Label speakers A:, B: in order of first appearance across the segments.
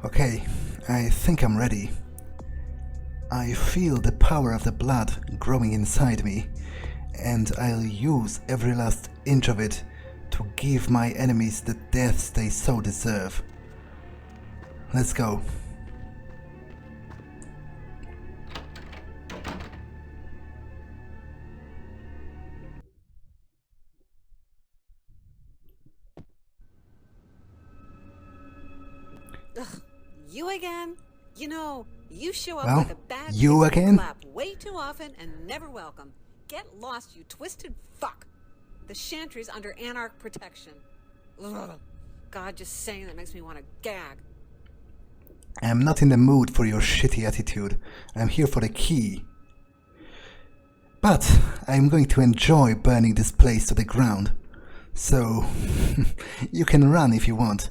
A: Okay, I think I'm ready. I feel the power of the blood growing inside me, and I'll use every last inch of it to give my enemies the deaths they so deserve. Let's go.
B: Ugh, you again? You know, you show up
A: Well,
B: with a bad
A: you
B: taste in your
A: again?
B: lap way too often and never welcome. Get lost, you twisted fuck. The chantry's under anarch protection. Ugh. God, just saying that makes me want to gag.
A: I'm not in the mood for your shitty attitude. I'm here for the key. But I'm going to enjoy burning this place to the ground. So, you can run if you want,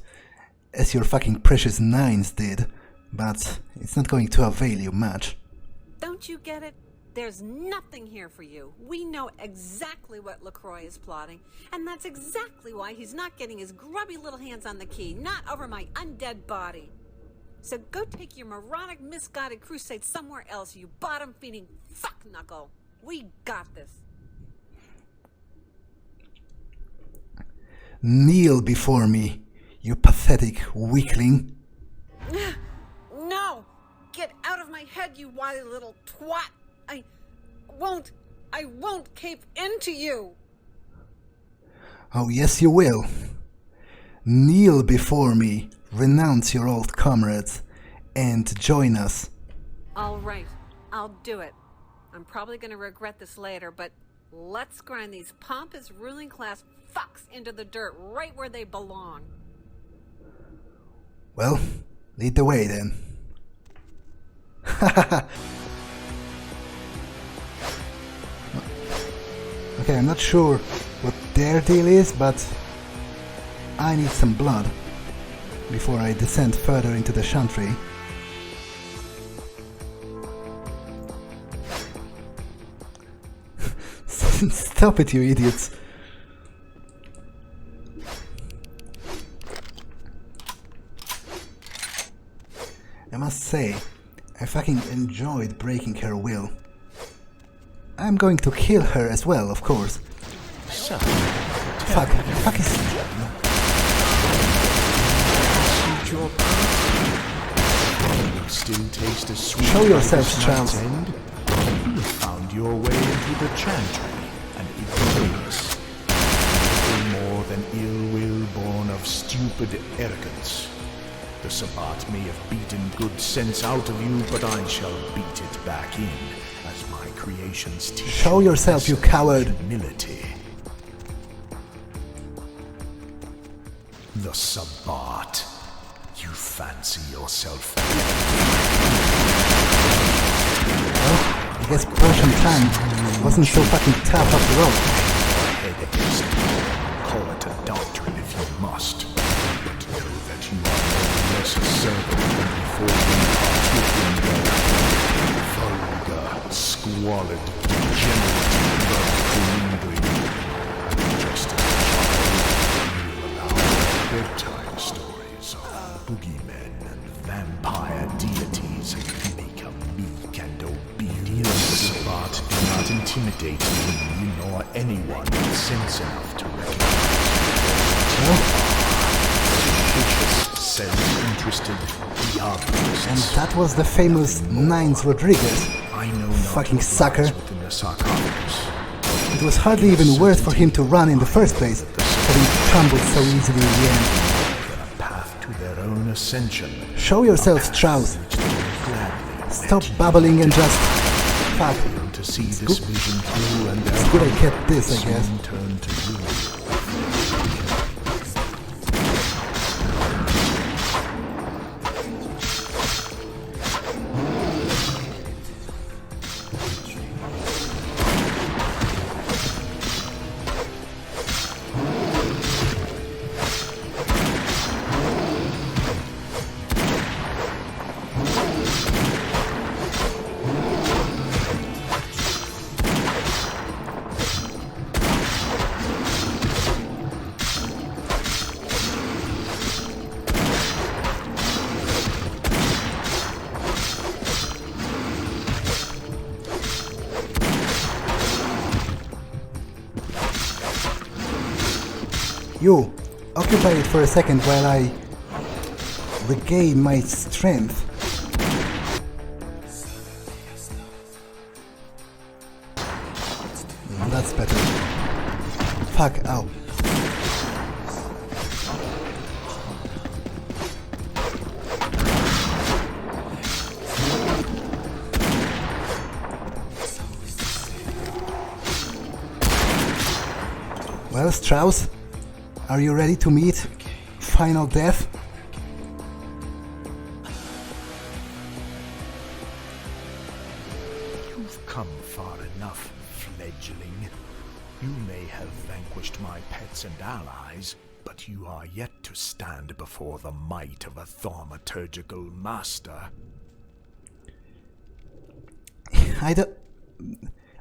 A: as your fucking precious nines did, but it's not going to avail you much.
B: Don't you get it? There's nothing here for you. We know exactly what LaCroix is plotting, and that's exactly why he's not getting his grubby little hands on the key, not over my undead body. So go take your moronic, misguided crusade somewhere else, you bottom-feeding fuck-knuckle. We got this.
A: Kneel before me, you pathetic weakling.
B: No! Get out of my head, you wily little twat! I won't cape into you!
A: Oh yes you will. Kneel before me, renounce your old comrades, and join us.
B: All right, I'll do it. I'm probably gonna regret this later, but let's grind these pompous ruling class fucks into the dirt right where they belong.
A: Well, lead the way then. Okay, I'm not sure what their deal is, but I need some blood before I descend further into the chantry. Stop it, you idiots! I must say, I fucking enjoyed breaking her will. I'm going to kill her as well, of course.
C: So,
A: Fuck is...
C: your still taste a sweet.
A: Show yourselves, Charles.
C: You found your way into the chantry, and ignorance. Nothing more than ill will born of stupid arrogance. The Sabbat may have beaten good sense out of you, but I shall beat it back in, as my creations teach.
A: Show yourself, you coward!
C: Humility. The Sabbat. You fancy yourself.
A: Well, I guess Persian time wasn't so fucking tough after all.
C: Head against it. Call it a doctrine if you must. But know that you are no less a servant than before you partook in vulgar, squalid, degenerate blood commingling. And just as a child, you allow bedtime stories of boogeymen and vampire deities make a meek and obedient Sabbat do not intimidate me nor anyone with sense enough to recognize self-interested diablos.
A: And that was the famous Nines Rodriguez.
C: I know
A: Fucking sucker.
C: within the Sarcophagus.
A: It was hardly even worth for him to run in the first place, having crumbled so easily in the end.
C: A path to their own ascension.
A: Show yourselves, Strauss.
C: Which they will gladly
A: Stop babbling and just... Fuck.
C: fail to see this vision through, and
A: It's good I kept this, I guess.
C: soon turn to you.
A: You, occupy it for a second while I regain my strength. That's better. Fuck, ow. Well, Strauss, are you ready to meet final death?
C: You've come far enough, fledgling. You may have vanquished my pets and allies, but you are yet to stand before the might of a thaumaturgical master.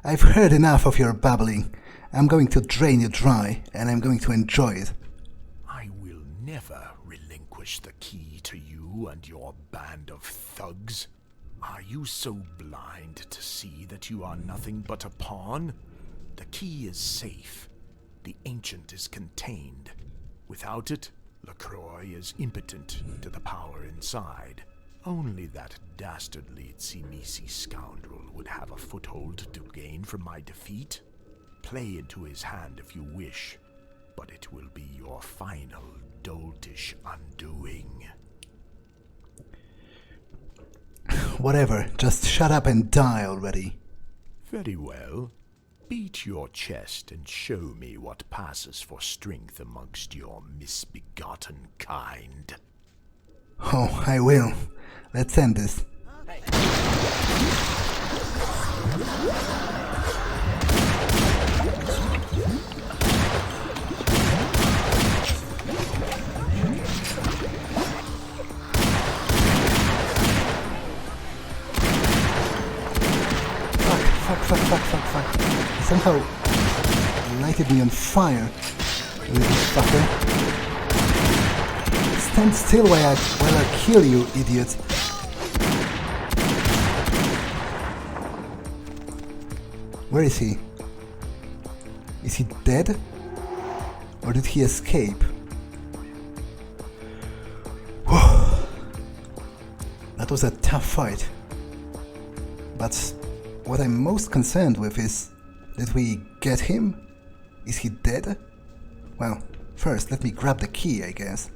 A: I've heard enough of your babbling. I'm going to drain you dry, and I'm going to enjoy it.
C: I will never relinquish the key to you and your band of thugs. Are you so blind to see that you are nothing but a pawn? The key is safe. The ancient is contained. Without it, LaCroix is impotent to the power inside. Only that dastardly Tsimisi scoundrel would have a foothold to gain from my defeat. Play into his hand if you wish, but it will be your final doltish undoing.
A: Whatever, just shut up and die already.
C: Very well. Beat your chest and show me what passes for strength amongst your misbegotten kind.
A: Oh, I will. Let's end this. Fuck. He somehow lighted me on fire, little fucker. Stand still while I kill you, idiot. Where is he? Is he dead? Or did he escape? Whew. That was a tough fight. But what I'm most concerned with is, did we get him? Is he dead? Well, first let me grab the key, I guess.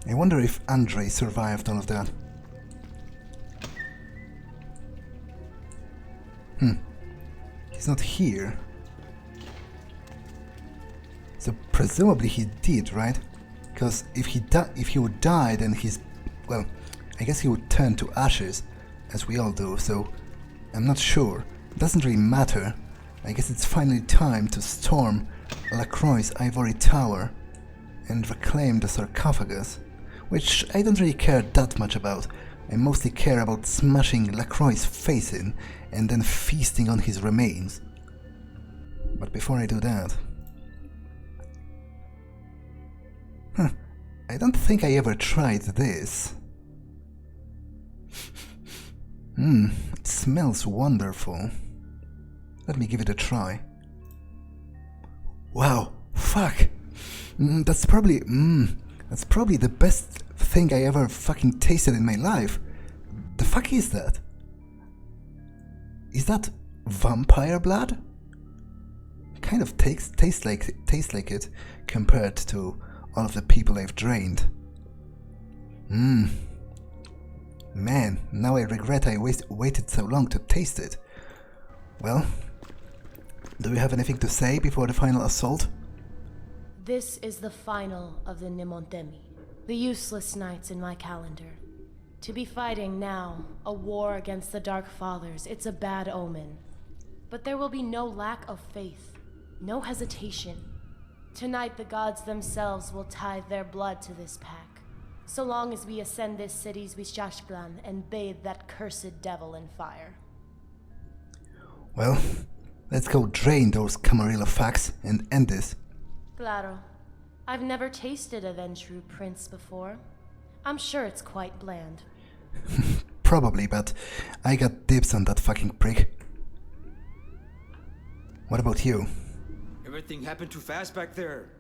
A: I wonder if Andrei survived all of that. He's not here. So presumably he did, right? Because if he would die, then well, I guess he would turn to ashes, as we all do, so I'm not sure. It doesn't really matter. I guess it's finally time to storm LaCroix's ivory tower and reclaim the sarcophagus, which I don't really care that much about. I mostly care about smashing LaCroix's face in and then feasting on his remains. But before I do that... I don't think I ever tried this. It smells wonderful. Let me give it a try. Wow, fuck! That's probably the best thing I ever fucking tasted in my life. The fuck is that? Is that vampire blood? Kind of tastes like it compared to all of the people I've drained. Man, now I regret I waited so long to taste it. Well, do you have anything to say before the final assault?
D: This is the final of the Nimontemi, the useless nights in my calendar. To be fighting now, a war against the Dark Fathers, it's a bad omen. But there will be no lack of faith, no hesitation. Tonight the gods themselves will tithe their blood to this pack, so long as we ascend this city's Wishashklan and bathe that cursed devil in fire.
A: Well, let's go drain those Camarilla facts and end this.
D: Claro. I've never tasted a Ventrue Prince before. I'm sure it's quite bland.
A: Probably, but I got dibs on that fucking prick. What about you?
E: Everything happened too fast back there.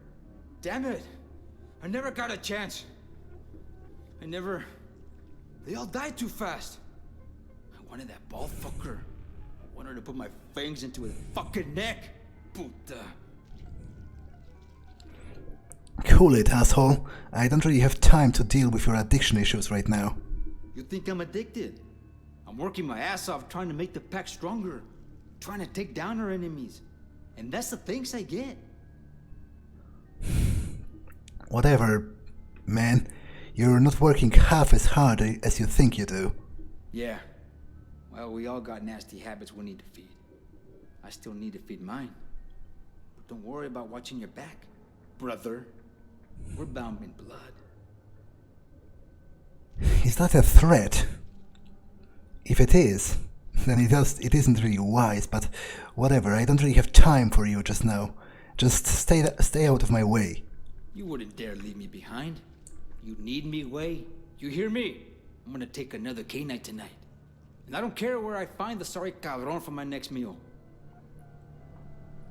E: Damn it. I never got a chance. They all died too fast. I wanted that bald fucker. I wanted to put my fangs into his fucking neck. Puta.
A: Cool it, asshole. I don't really have time to deal with your addiction issues right now.
E: You think I'm addicted? I'm working my ass off trying to make the pack stronger. Trying to take down our enemies. And that's the thanks I get.
A: Whatever, man. You're not working half as hard as you think you do.
E: Yeah. Well, we all got nasty habits we need to feed. I still need to feed mine. But don't worry about watching your back, brother. We're bound in blood.
A: Is that a threat? If it is, then it isn't really wise, but whatever, I don't really have time for you just now. Just stay out of my way.
E: You wouldn't dare leave me behind. You need me, Way. You hear me? I'm gonna take another K-night tonight. And I don't care where I find the sorry cabron for my next meal.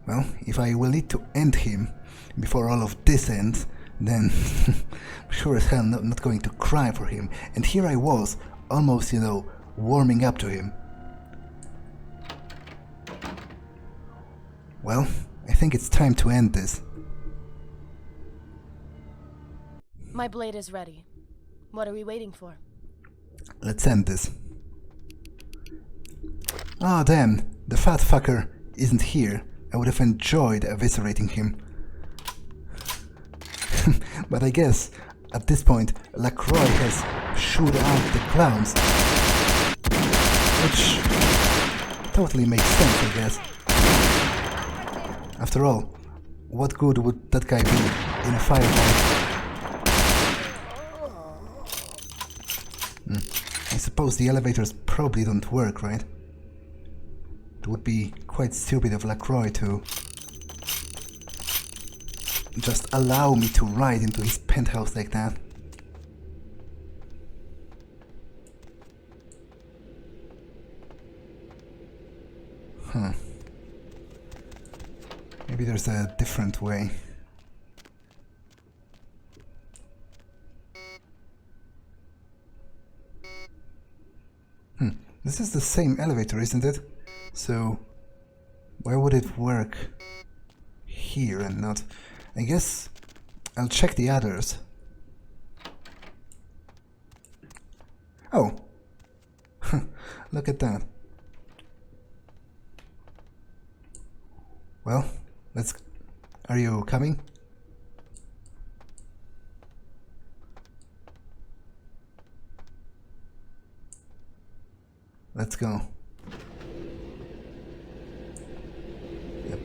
A: Well, if I will need to end him before all of this ends, then sure as hell not going to cry for him. And here I was, almost, warming up to him. Well, I think it's time to end this.
D: My blade is ready. What are we waiting for?
A: Let's end this. Ah, damn, the fat fucker isn't here. I would have enjoyed eviscerating him. But I guess, at this point, LaCroix has shooed out the clowns. Which totally makes sense, I guess. After all, what good would that guy be in a firefight? I suppose the elevators probably don't work, right? It would be quite stupid of LaCroix to just allow me to ride into his penthouse like that. Huh. Maybe there's a different way. This is the same elevator, isn't it? So, why would it work here and not... I guess I'll check the others. Oh! Look at that. Well, let's... Are you coming? Let's go. Yep.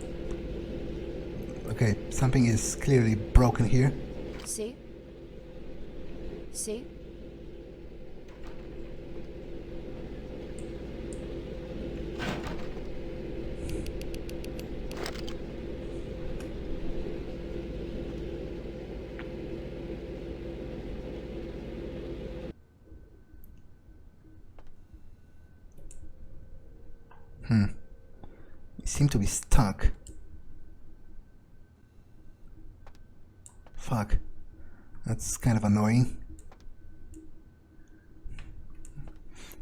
A: Okay, something is clearly broken here.
D: See? See? We seem to be stuck. Fuck. That's kind of annoying.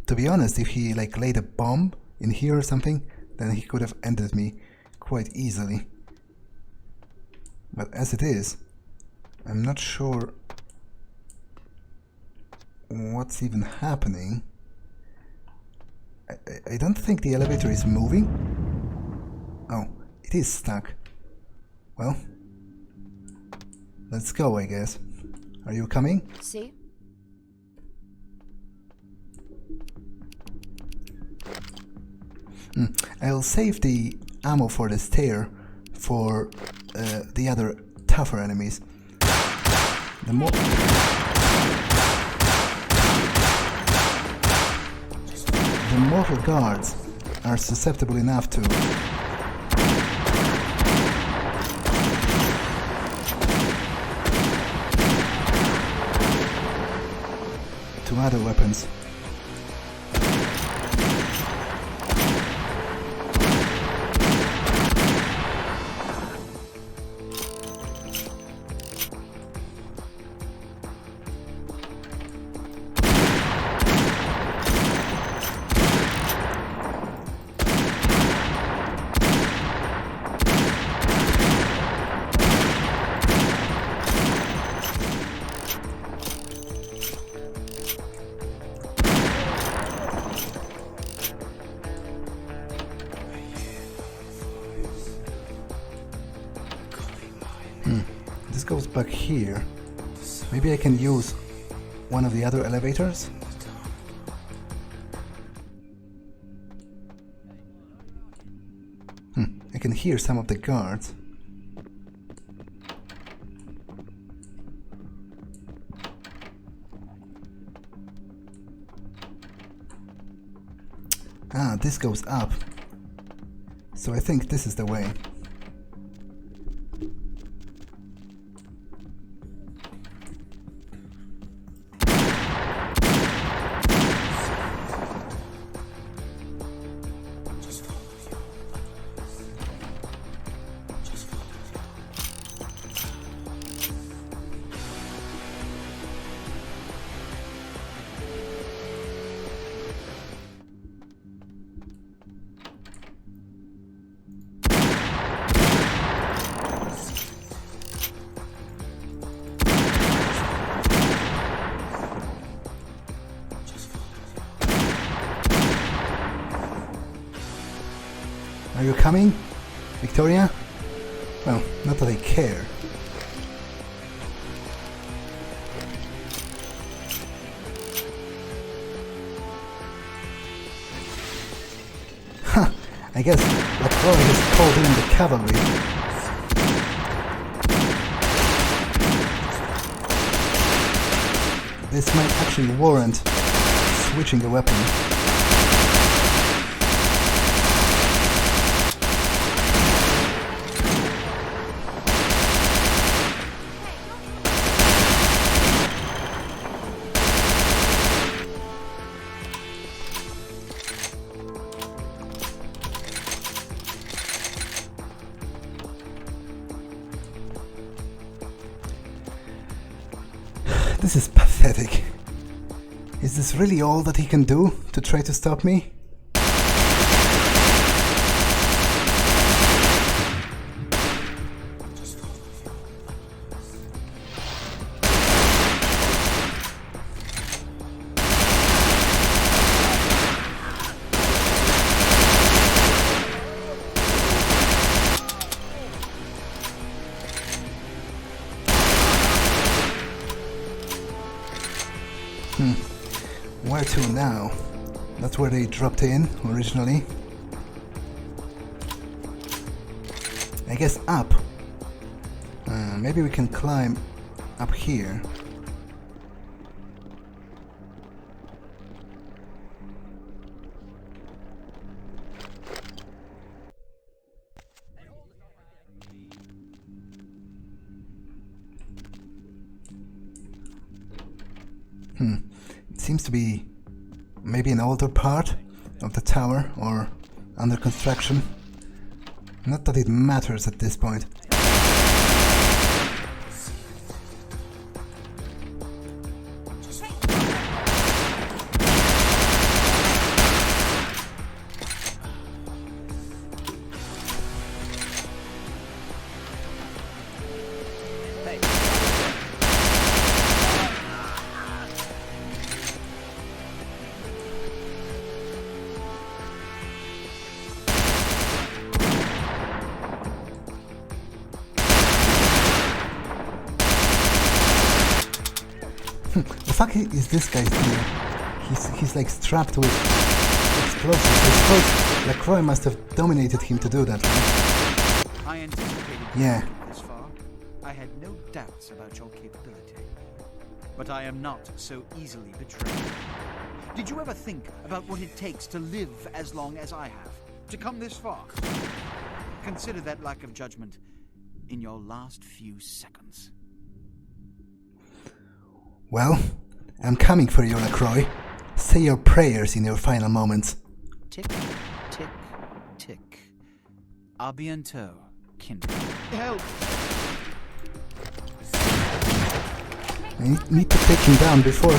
D: To be honest, if he laid a bomb in here or something, then he could have ended me quite easily. But as it is, I'm not sure what's even happening. I don't think the elevator is moving. Oh, it is stuck. Well, let's go, I guess. Are you coming? See?
A: I'll save the ammo for the stair for the other tougher enemies. The mortal guards are susceptible enough to other weapons. goes back here. Maybe I can use one of the other elevators? I can hear some of the guards. Ah, this goes up. So I think this is the way. Are you coming, Victoria? Well, not that I care. Ha! I guess LaCroix has called in the cavalry. This might actually warrant switching a weapon. This is pathetic. Is this really all that he can do to try to stop me? Where to now? That's where they dropped in originally. I guess up. Maybe we can climb up here. It seems to be maybe an older part of the tower or under construction. Not that it matters at this point. The fuck is this guy's deal? He's like strapped with explosives. I suppose LaCroix must have dominated him to do that, right?
F: I anticipated
A: Yeah.
F: this far. I had no doubts about your capability. But I am not so easily betrayed. Did you ever think about what it takes to live as long as I have? To come this far? Consider that lack of judgment in your last few seconds.
A: Well, I'm coming for you, LaCroix. Say your prayers in your final moments.
F: Tick, tick, tick. A bientôt, kindred. Help!
A: I need to take him down before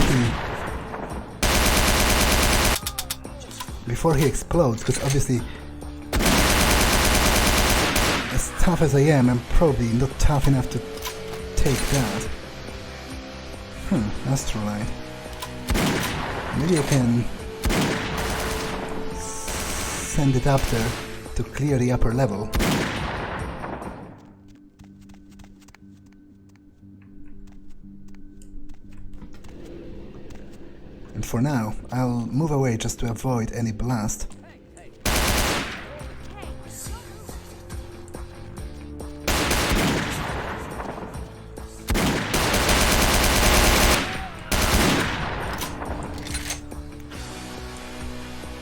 A: he explodes, because obviously, as tough as I am, I'm probably not tough enough to take that. Astrolite. Maybe I can send it up there to clear the upper level. for now. I'll move away just to avoid any blast.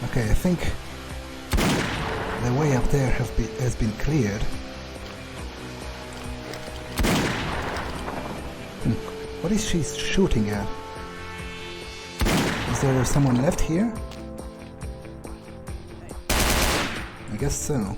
A: Okay, I think the way up there has been cleared. What is she shooting at? Is there someone left here? I guess so.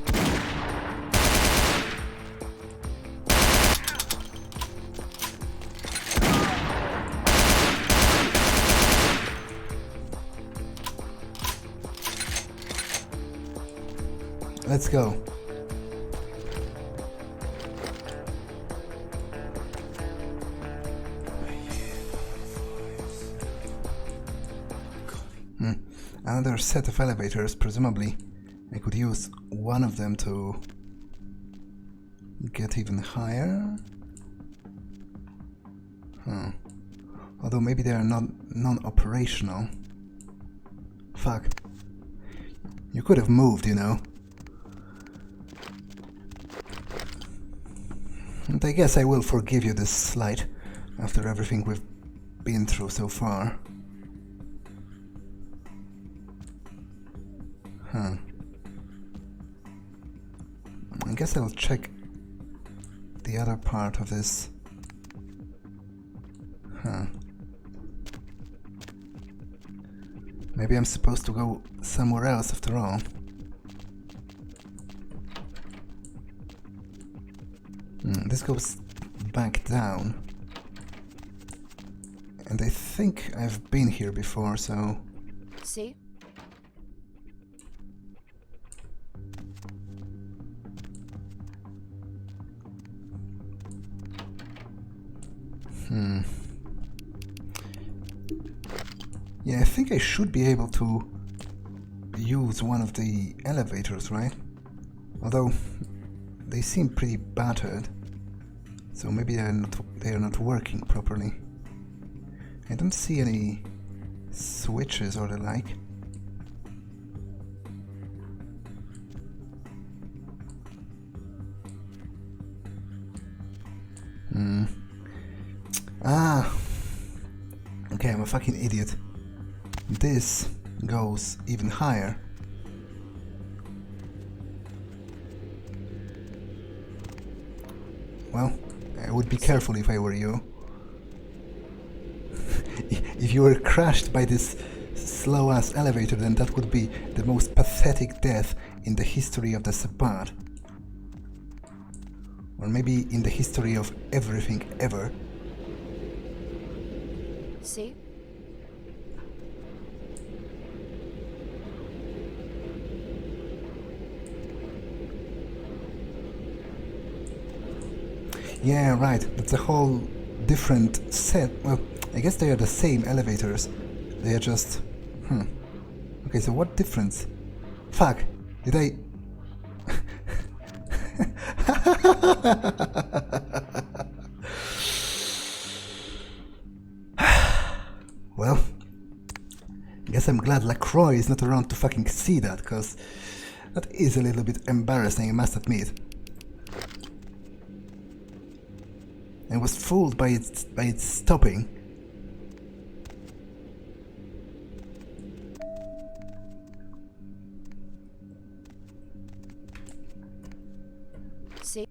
A: Let's go. Another set of elevators, presumably. I could use one of them to get even higher. Although maybe they are not non-operational. Fuck. You could have moved, you know. And I guess I will forgive you this slight after everything we've been through so far. I guess I'll check the other part of this. Maybe I'm supposed to go somewhere else after all. This goes back down. And I think I've been here before, so...
D: See?
A: Yeah, I think I should be able to use one of the elevators, right? Although they seem pretty battered, so maybe they are not working properly. I don't see any switches or the like. Okay, I'm a fucking idiot. This goes even higher. Well, I would be careful if I were you. If you were crushed by this slow-ass elevator, then that would be the most pathetic death in the history of the Sabbat. Or maybe in the history of everything ever.
D: See?
A: Yeah, right. That's a whole different set. Well, I guess they are the same elevators. They are just... Okay, so what difference? Fuck. Did I... Well, I guess I'm glad LaCroix is not around to fucking see that, because that is a little bit embarrassing, I must admit. I was fooled by its stopping.
D: See?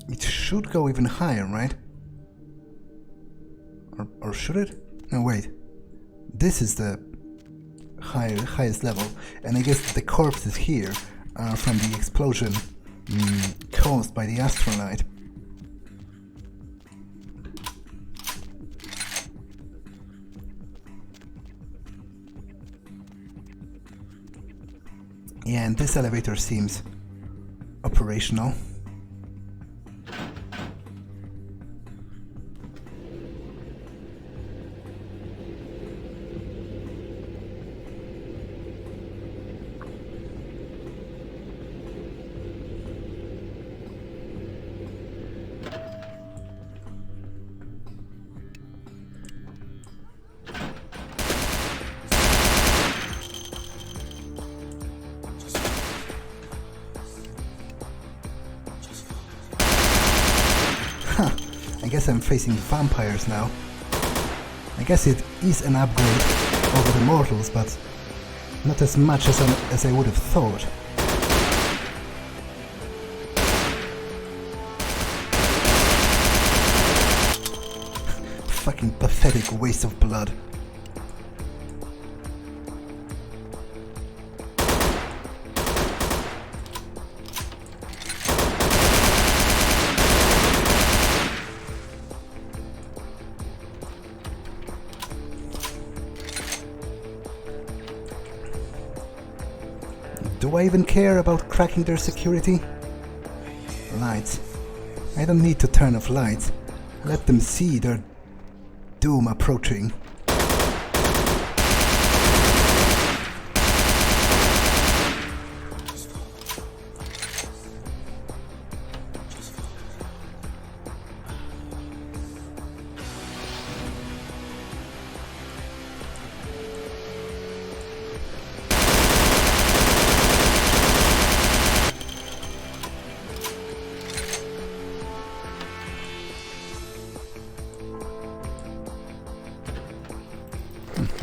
A: It should go even higher, right? Or should it? No, wait. This is the highest level, and I guess the corpses here are from the explosion caused by the astrolite. Yeah, and this elevator seems operational. guess I'm facing vampires now. I guess it is an upgrade over the mortals, but not as much as I would have thought. Fucking pathetic waste of blood. Do I even care about cracking their security? Lights. I don't need to turn off lights. Let them see their doom approaching.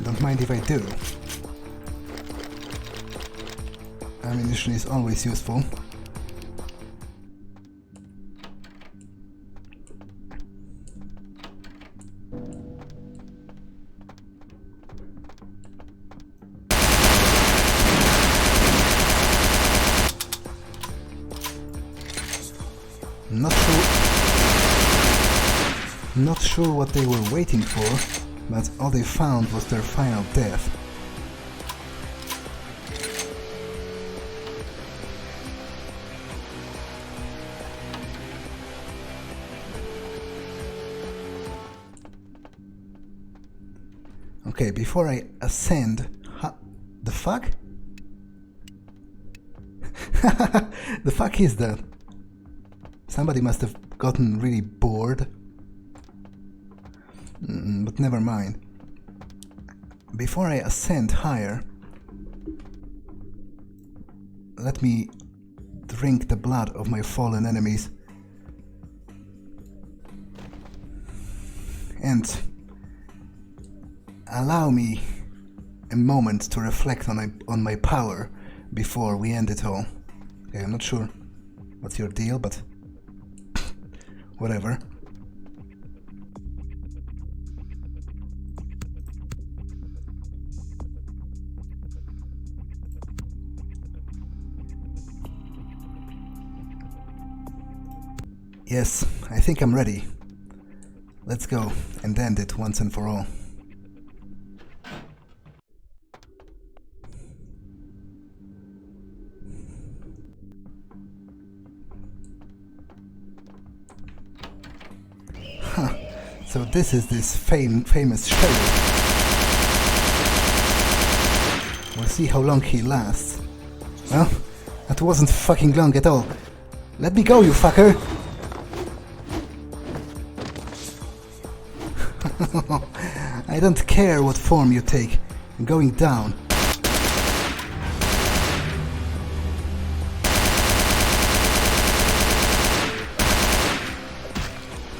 A: Don't mind if I do. Ammunition is always useful. Not sure what they were waiting for, but all they found was their final death. Okay, before I ascend... the fuck? The fuck is that? Somebody must have gotten really bored. But never mind. Before I ascend higher, let me drink the blood of my fallen enemies and allow me a moment to reflect on my power before we end it all. Okay, I'm not sure what's your deal, but whatever. Yes, I think I'm ready. Let's go and end it once and for all. Huh, so this is this famous sheriff. We'll see how long he lasts. Well, that wasn't fucking long at all. Let me go, you fucker! I don't care what form you take. I'm going down.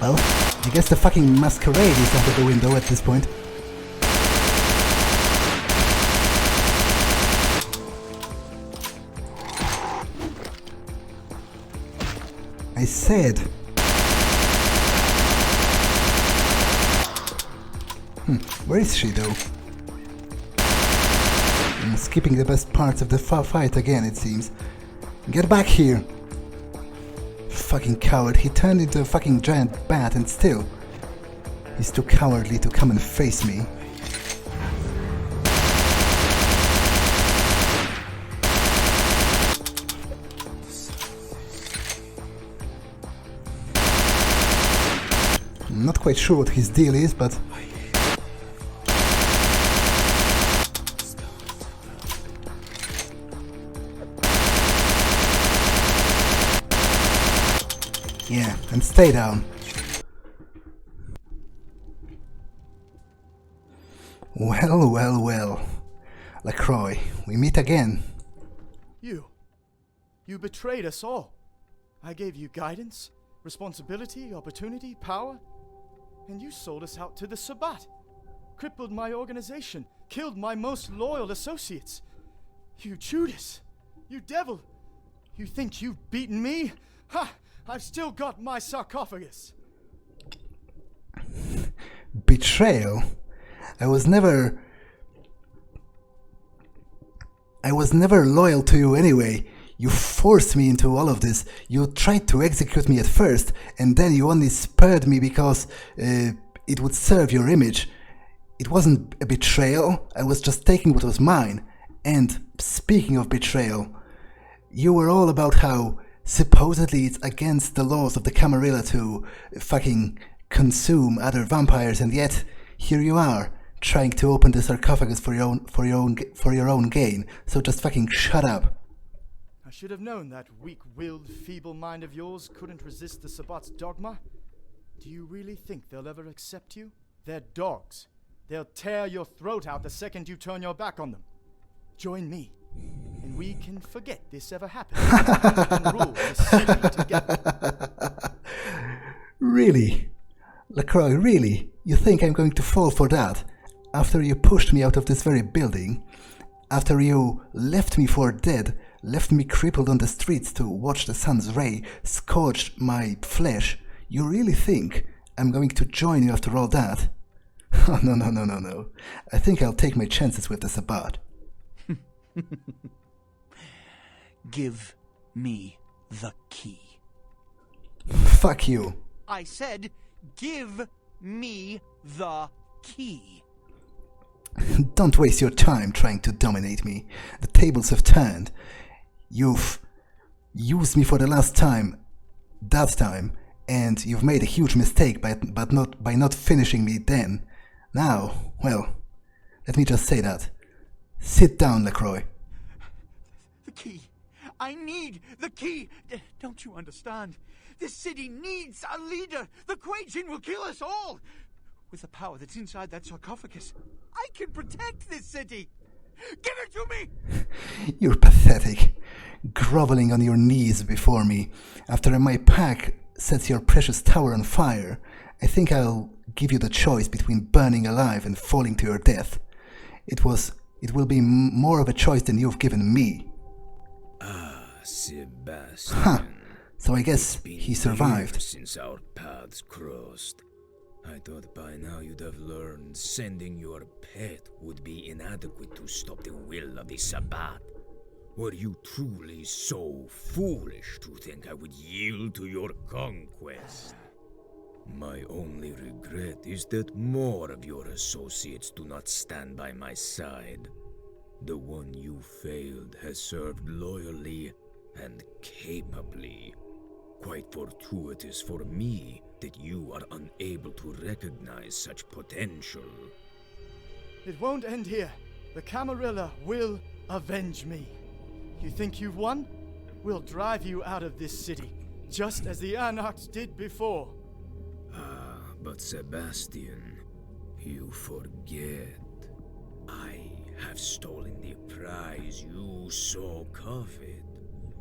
A: Well, I guess the fucking masquerade is out of the window at this point. I said... Where is she, though? I'm skipping the best parts of the fight again, it seems. Get back here! Fucking coward, he turned into a fucking giant bat and still... he's too cowardly to come and face me. I'm not quite sure what his deal is, but... yeah, and stay down. Well, well, well. LaCroix, we meet again.
G: You betrayed us all. I gave you guidance, responsibility, opportunity, power. And you sold us out to the Sabbat. Crippled my organization. Killed my most loyal associates. You Judas. You devil. You think you've beaten me? Ha! I've still got my sarcophagus.
A: Betrayal? I was never loyal to you anyway. You forced me into all of this. You tried to execute me at first, and then you only spared me because it would serve your image. It wasn't a betrayal. I was just taking what was mine. And speaking of betrayal, you were all about how supposedly it's against the laws of the Camarilla to fucking consume other vampires, and yet here you are trying to open the sarcophagus for your own gain. So just fucking shut up.
G: I should have known that weak-willed, feeble mind of yours couldn't resist the Sabbat's dogma. Do you really think they'll ever accept you? They're dogs. They'll tear your throat out the second you turn your back on them. Join me, and we can forget this ever happened. We can rule the city together.
A: Really? LaCroix, really? You think I'm going to fall for that? After you pushed me out of this very building? After you left me for dead, left me crippled on the streets to watch the sun's ray scorch my flesh, you really think I'm going to join you after all that? Oh, no. I think I'll take my chances with the Sabbat.
F: Give me the key.
A: Fuck you.
F: I said, give me the key.
A: Don't waste your time trying to dominate me. The tables have turned. You've used me for the last time, that time, and you've made a huge mistake by not finishing me then. Now, well, let me just say that. Sit down, LaCroix.
F: The key. I need the key. Don't you understand? This city needs a leader. The Quaijin will kill us all. With the power that's inside that sarcophagus, I can protect this city. Give it to me!
A: You're pathetic. Groveling on your knees before me. After my pack sets your precious tower on fire, I think I'll give you the choice between burning alive and falling to your death. It will be more of a choice than you've given me.
C: Ah, Sebastian.
A: Huh. So I guess he survived.
C: Since our paths crossed. I thought by now you'd have learned sending your pet would be inadequate to stop the will of the Sabbat. Were you truly so foolish to think I would yield to your conquest? My only regret is that more of your associates do not stand by my side. The one you failed has served loyally and capably. Quite fortuitous for me that you are unable to recognize such potential.
G: It won't end here. The Camarilla will avenge me. You think you've won? We'll drive you out of this city, just as the Anarchs did before.
C: Ah, but Sebastian, you forget. I have stolen the prize you so covet.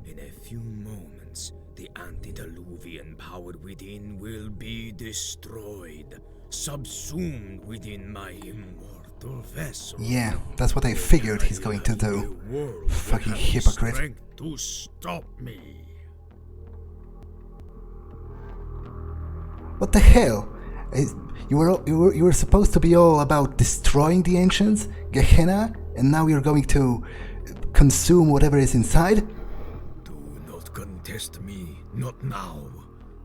C: In a few moments, the antediluvian power within will be destroyed, subsumed within my immortal vessel.
A: Yeah, that's what I figured he's going to do. Fucking hypocrite.
C: Strength to stop me.
A: What the hell? You were supposed to be all about destroying the ancients, Gehenna, and now you're going to consume whatever is inside?
C: Do not contest me, not now.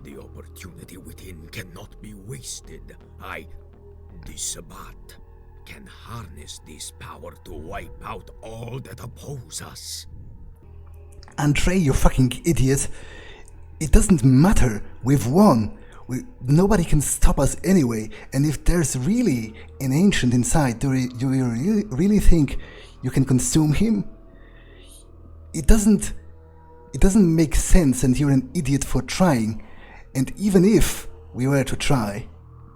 C: The opportunity within cannot be wasted. The Sabbat, can harness this power to wipe out all that oppose us.
A: Andrei, you fucking idiot. It doesn't matter. We've won. Nobody can stop us anyway. And if there's really an ancient inside, do you really think you can consume him? It doesn't make sense, and you're an idiot for trying. And even if we were to try,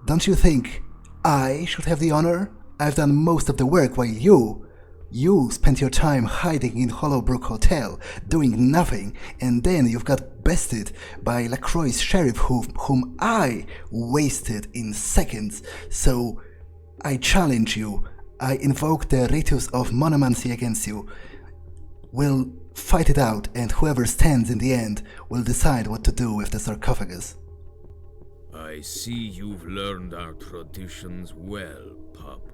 A: don't you think I should have the honor? I've done most of the work while you You spent your time hiding in Hollowbrook Hotel, doing nothing, and then you've got bested by LaCroix's sheriff whom I wasted in seconds. So I challenge you. I invoke the ritus of monomancy against you. We'll fight it out, and whoever stands in the end will decide what to do with the sarcophagus.
H: I see you've learned our traditions well, pup.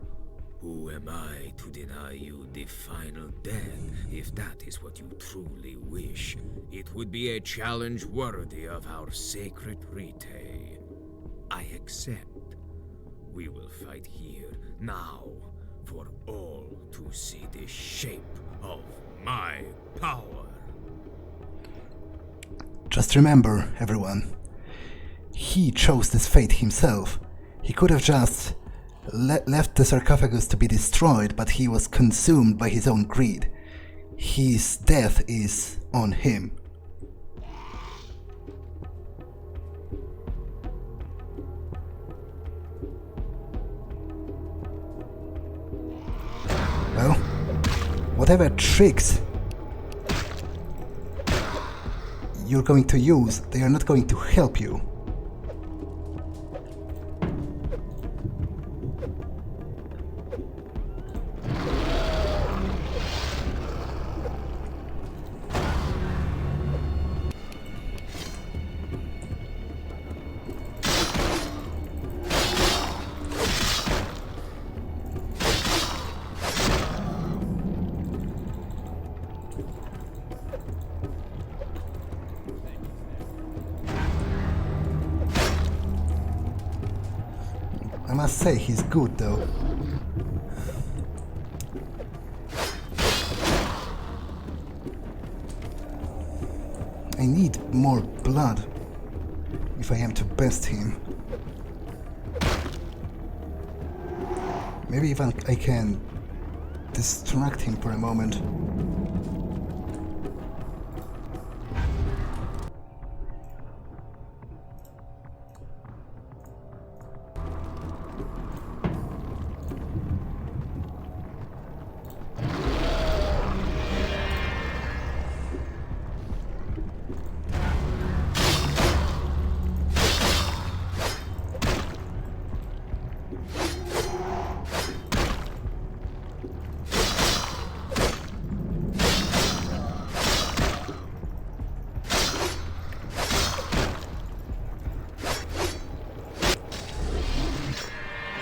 H: Who am I to deny you the final death, if that is what you truly wish? It would be a challenge worthy of our sacred rite. I accept. We will fight here, now, for all to see the shape of my power.
A: Just remember, everyone, he chose this fate himself. He could have just left the sarcophagus to be destroyed, but he was consumed by his own greed. His death is on him. Well, whatever tricks you're going to use, they are not going to help you. I must say, he's good though. I need more blood if I am to best him. Maybe even I can distract him for a moment.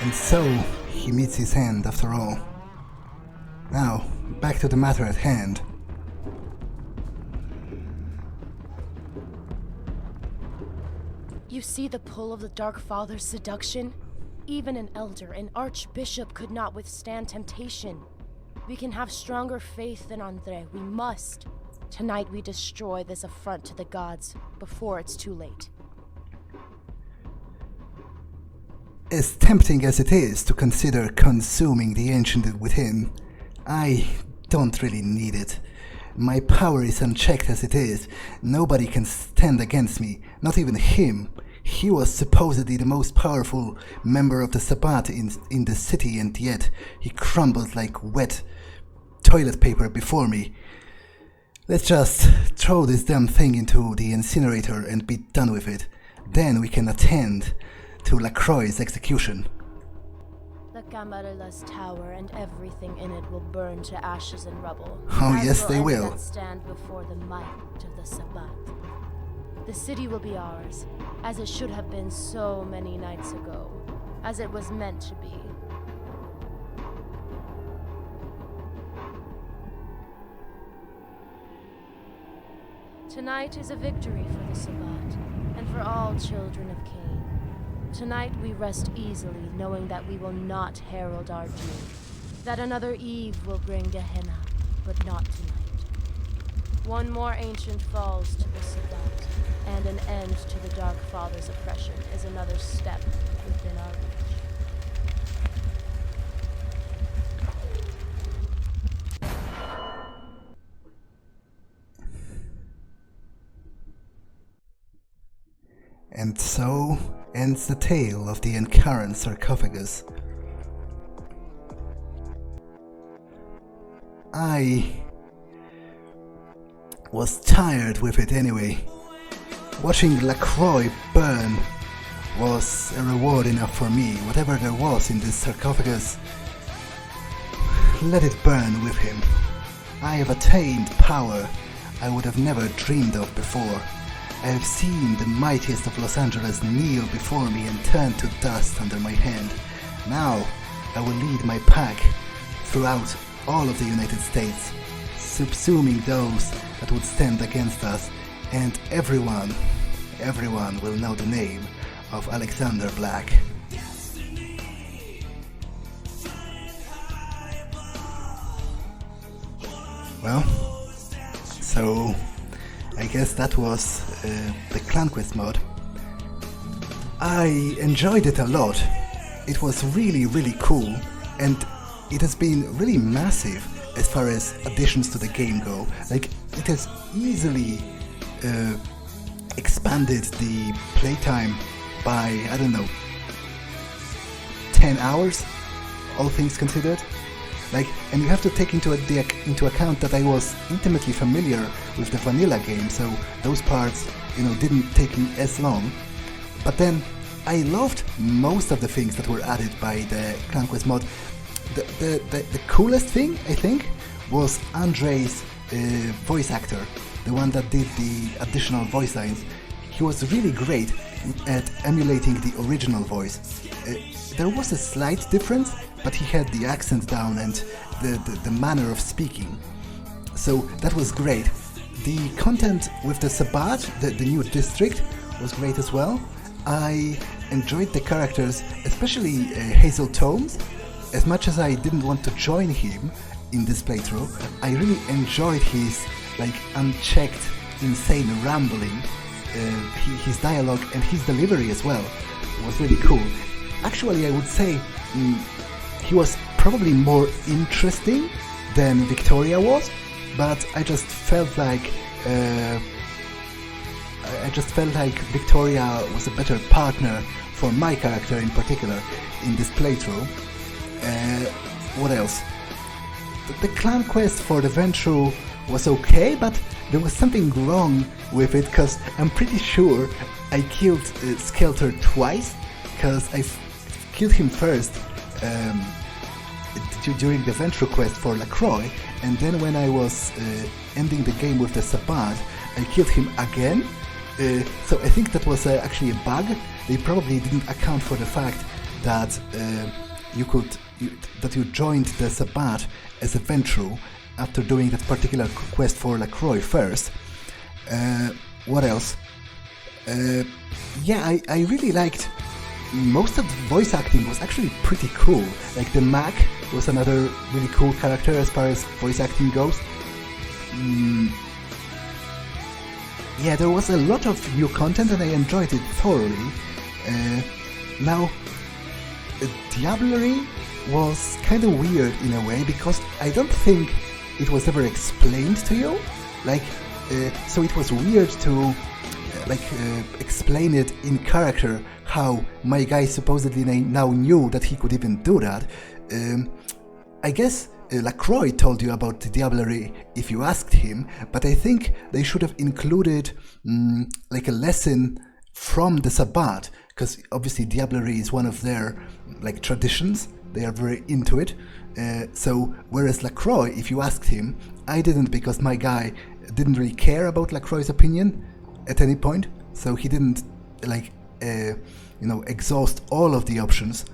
A: And so, he meets his end after all. Now, back to the matter at hand.
D: You see the pull of the Dark Father's seduction? Even an elder, an archbishop, could not withstand temptation. We can have stronger faith than Andrei. We must. Tonight we destroy this affront to the gods, before it's too late.
A: As tempting as it is to consider consuming the ancient within, I don't really need it. My power is unchecked as it is. Nobody can stand against me, not even him. He was supposedly the most powerful member of the Sabbat in the city, and yet he crumbled like wet toilet paper before me. Let's just throw this damn thing into the incinerator and be done with it. Then we can attend to LaCroix's execution.
D: The Camarillah's tower and everything in it will burn to ashes and rubble.
A: Oh,
D: as
A: yes, they
D: any
A: will.
D: that stand before the might of the Sabbat. The city will be ours, as it should have been so many nights ago, as it was meant to be. Tonight is a victory for the Sabbat, and for all children of Cain. Tonight we rest easily, knowing that we will not herald our doom. That another eve will bring Gehenna, but not tonight. One more ancient falls to the Sabbat, and an end to the Dark Father's oppression is another step within our reach.
A: And so ends the tale of the Encarant sarcophagus. I was tired with it anyway. Watching LaCroix burn was a reward enough for me. Whatever there was in this sarcophagus, let it burn with him. I have attained power I would have never dreamed of before. I have seen the mightiest of Los Angeles kneel before me and turn to dust under my hand. Now I will lead my pack throughout all of the United States, subsuming those that would stand against us, and everyone will know the name of Alexander Black. Well, so I guess that was the Clan Quest mod. I enjoyed it a lot. It was really cool, and it has been really massive as far as additions to the game go. Like, it has easily expanded the playtime by, I don't know, 10 hours, all things considered. Like, and you have to take into account that I was intimately familiar with the vanilla game, so those parts, you know, didn't take me as long. But then I loved most of the things that were added by the Clan Quest mod. The coolest thing, I think, was Andrei's voice actor, the one that did the additional voice lines. He was really great at emulating the original voice. There was a slight difference, but he had the accent down and the manner of speaking. So that was great. The content with the Sabbat, the new district, was great as well. I enjoyed the characters, especially Hazel Tomes. As much as I didn't want to join him in this playthrough, I really enjoyed his like unchecked, insane rambling. His dialogue and his delivery as well was really cool. Actually, I would say he was probably more interesting than Victoria was, but I just felt like Victoria was a better partner for my character in particular in this playthrough. What else? The Clan Quest for the Ventrue was okay, but there was something wrong with it, because I'm pretty sure I killed Skelter twice, because I killed him first during the Ventrue quest for LaCroix, and then when I was ending the game with the Sabbat, I killed him again. So I think that was actually a bug. They probably didn't account for the fact that you joined the Sabbat as a Ventrue after doing that particular quest for LaCroix first. What else? Yeah, I really liked most of the voice acting. Was actually pretty cool. Like the Mac was another really cool character as far as voice acting goes. Yeah, there was a lot of new content and I enjoyed it thoroughly. Now, Diablerie was kind of weird in a way, because I don't think it was ever explained to you. Like, so it was weird to explain it in character, how my guy supposedly now knew that he could even do that. I guess LaCroix told you about the Diablerie if you asked him, but I think they should have included like a lesson from the Sabbat, because obviously Diablerie is one of their like traditions. They are very into it. So whereas LaCroix, if you asked him, I didn't, because my guy didn't really care about LaCroix's opinion at any point, so he didn't exhaust all of the options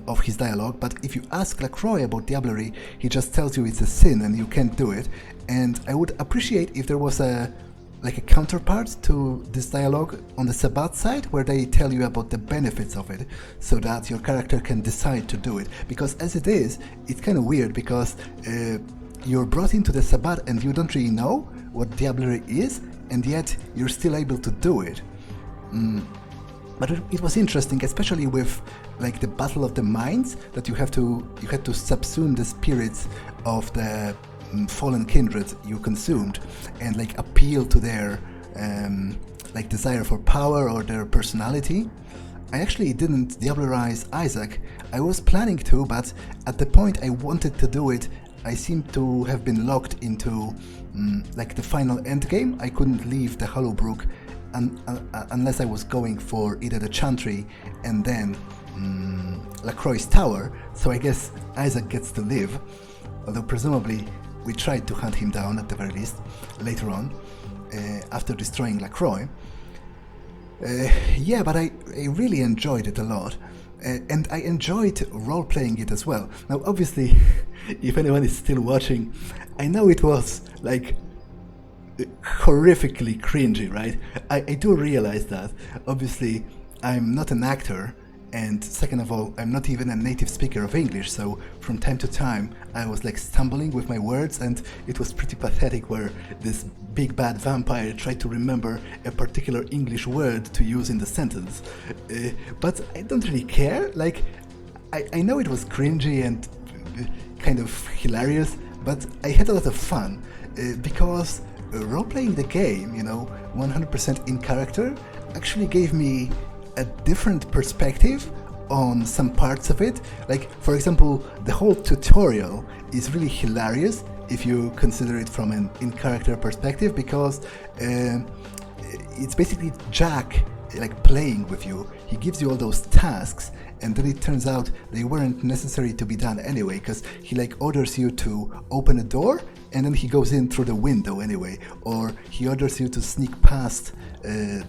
A: of his dialogue. But if you ask LaCroix about Diablerie, he just tells you it's a sin and you can't do it. And I would appreciate if there was a counterpart to this dialogue on the Sabbat side, where they tell you about the benefits of it, so that your character can decide to do it. Because as it is, it's kind of weird, because you're brought into the Sabbat and you don't really know what Diablerie is, and yet you're still able to do it. But it was interesting, especially with like the Battle of the Minds, that you had to subsume the spirits of the fallen kindred you consumed, and like appeal to their desire for power or their personality. I actually didn't Diablerize Isaac. I was planning to, but at the point I wanted to do it, I seem to have been locked into like the final end game. I couldn't leave the Hollowbrook unless I was going for either the Chantry and then LaCroix's tower, so I guess Isaac gets to live, although presumably we tried to hunt him down at the very least later on, after destroying LaCroix. Yeah, but I really enjoyed it a lot, and I enjoyed role-playing it as well. Now obviously, if anyone is still watching, I know it was like horrifically cringy, right? I do realize that. Obviously, I'm not an actor, and second of all, I'm not even a native speaker of English, so from time to time I was like stumbling with my words, and it was pretty pathetic where this big bad vampire tried to remember a particular English word to use in the sentence. But I don't really care. Like, I know it was cringy and kind of hilarious, but I had a lot of fun because role-playing the game, 100% in character, actually gave me a different perspective on some parts of it. Like, for example, the whole tutorial is really hilarious if you consider it from an in-character perspective, because it's basically Jack like playing with you. He gives you all those tasks, and then it turns out they weren't necessary to be done anyway, because he like orders you to open a door and then he goes in through the window anyway, or he orders you to sneak past the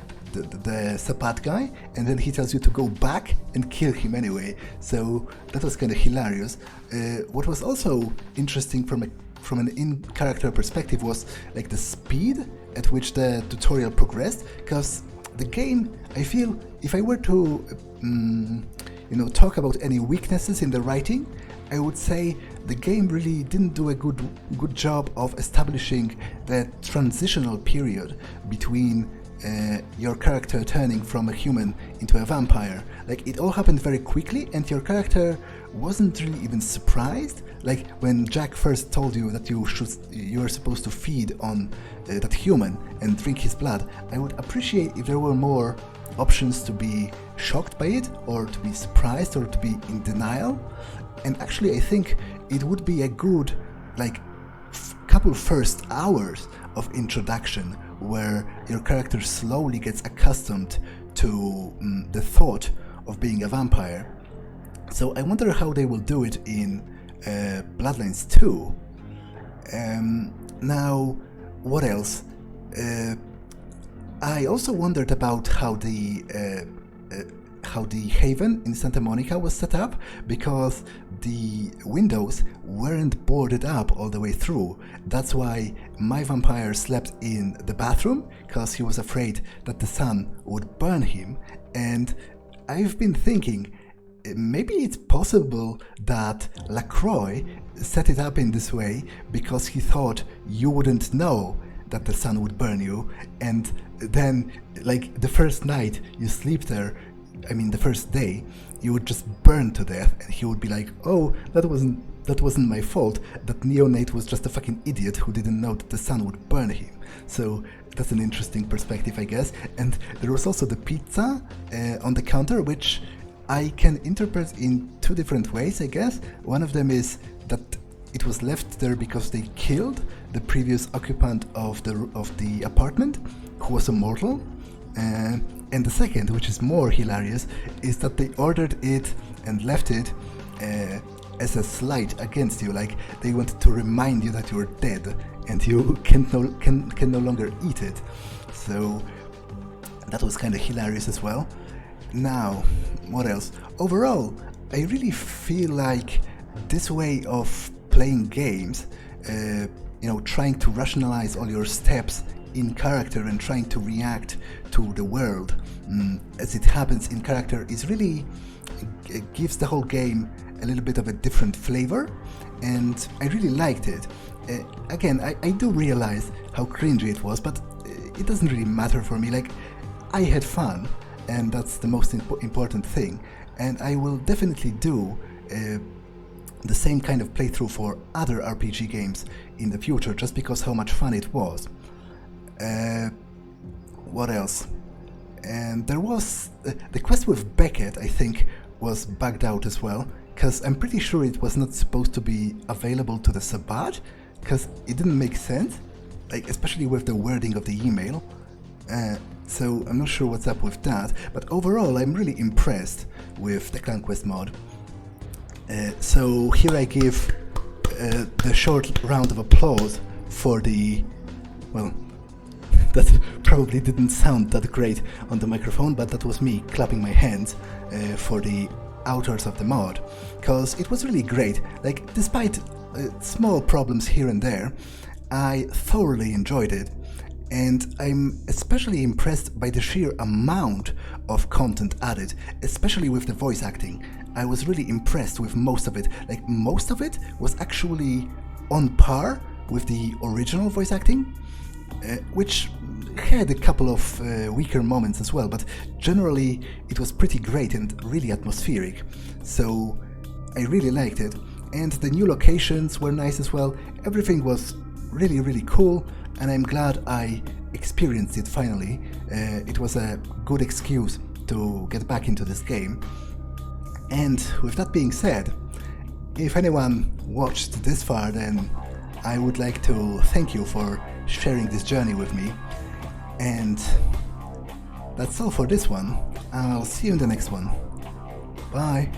A: Sapat guy, and then he tells you to go back and kill him anyway. So that was kind of hilarious. What was also interesting from an in-character perspective was like the speed at which the tutorial progressed, because the game, I feel, if I were to talk about any weaknesses in the writing, I would say the game really didn't do a good job of establishing the transitional period between your character turning from a human into a vampire. Like, it all happened very quickly, and your character wasn't really even surprised. Like, when Jack first told you that you were supposed to feed on that human and drink his blood, I would appreciate if there were more options to be shocked by it, or to be surprised, or to be in denial. And actually, I think it would be a good, like, couple first hours of introduction where your character slowly gets accustomed to the thought of being a vampire. So I wonder how they will do it in Bloodlines 2. Now, what else? I also wondered about how the haven in Santa Monica was set up, because the windows weren't boarded up all the way through. That's why my vampire slept in the bathroom, because he was afraid that the sun would burn him. And I've been thinking, maybe it's possible that LaCroix set it up in this way because he thought you wouldn't know that the sun would burn you, and then, like, the first night you sleep there, the first day, you would just burn to death, and he would be like, oh, that wasn't my fault, that neonate was just a fucking idiot who didn't know that the sun would burn him. So that's an interesting perspective, I guess. And there was also the pizza on the counter, which I can interpret in two different ways, I guess. One of them is that it was left there because they killed the previous occupant of the apartment, who was a mortal. And the second, which is more hilarious, is that they ordered it and left it as a slight against you. Like, they wanted to remind you that you're dead and you can no longer eat it. So that was kind of hilarious as well. Now, what else? Overall, I really feel like this way of playing games, trying to rationalize all your steps in character and trying to react to the world as it happens in character, is really gives the whole game a little bit of a different flavor, and I really liked it. Again, I do realize how cringy it was, but it doesn't really matter for me. Like, I had fun, and that's the most important thing, and I will definitely do the same kind of playthrough for other RPG games in the future, just because how much fun it was. What else? And there was the quest with Beckett, I think, was bugged out as well, because I'm pretty sure it was not supposed to be available to the Sabbat, because it didn't make sense, like especially with the wording of the email. So I'm not sure what's up with that, but overall I'm really impressed with the Clan Quest mod. So here I give the short round of applause for the, well, that probably didn't sound that great on the microphone, but that was me clapping my hands for the authors of the mod, because it was really great. Like, despite small problems here and there, I thoroughly enjoyed it, and I'm especially impressed by the sheer amount of content added, especially with the voice acting. I was really impressed with most of it. Like, most of it was actually on par with the original voice acting, which had a couple of weaker moments as well, but generally it was pretty great and really atmospheric, so I really liked it. And the new locations were nice as well. Everything was really cool, and I'm glad I experienced it finally. It was a good excuse to get back into this game. And with that being said, if anyone watched this far, then I would like to thank you for sharing this journey with me. And that's all for this one. I'll see you in the next one. Bye.